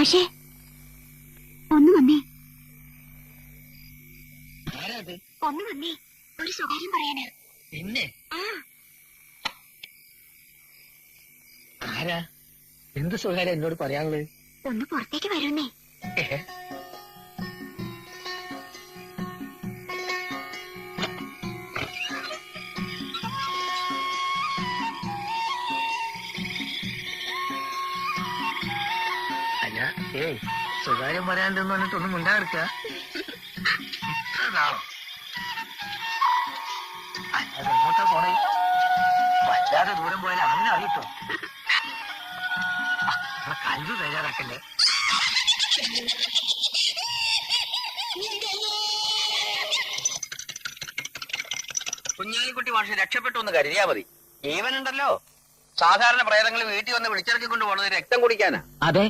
മാഷേ ഒന്ന് വന്നേ. ഒന്ന് വന്നേ, ഒരു സ്വകാര്യം പറയാനാ. പിന്നെ ആരാ? എന്ത് സ്വകാര്യം എന്നോട് പറയാനുള്ളത്? ഒന്ന് പുറത്തേക്ക് വരുന്നേ. അല്ല, ഏയ് സ്വകാര്യം പറയാണ്ടെന്ന് പറഞ്ഞിട്ടൊന്നും ഉണ്ടായിരിക്കുക. അതെങ്ങോട്ടാ പോണേ? വല്ലാതെ ദൂരം പോയാലും അങ്ങനെ അറിയിട്ടോ. കൽവ് തയ്യാറാക്കല്ലേ. കുഞ്ഞാലിക്കുട്ടി മാഷ് രക്ഷപ്പെട്ടു എന്ന് കരുതിയാ മതി. ജീവനുണ്ടല്ലോ. സാധാരണ പ്രേതങ്ങൾ വീട്ടിൽ വന്ന് വിളിച്ചിറക്കിക്കൊണ്ട് പോണത് രക്തം കുടിക്കാനാ. അതെ,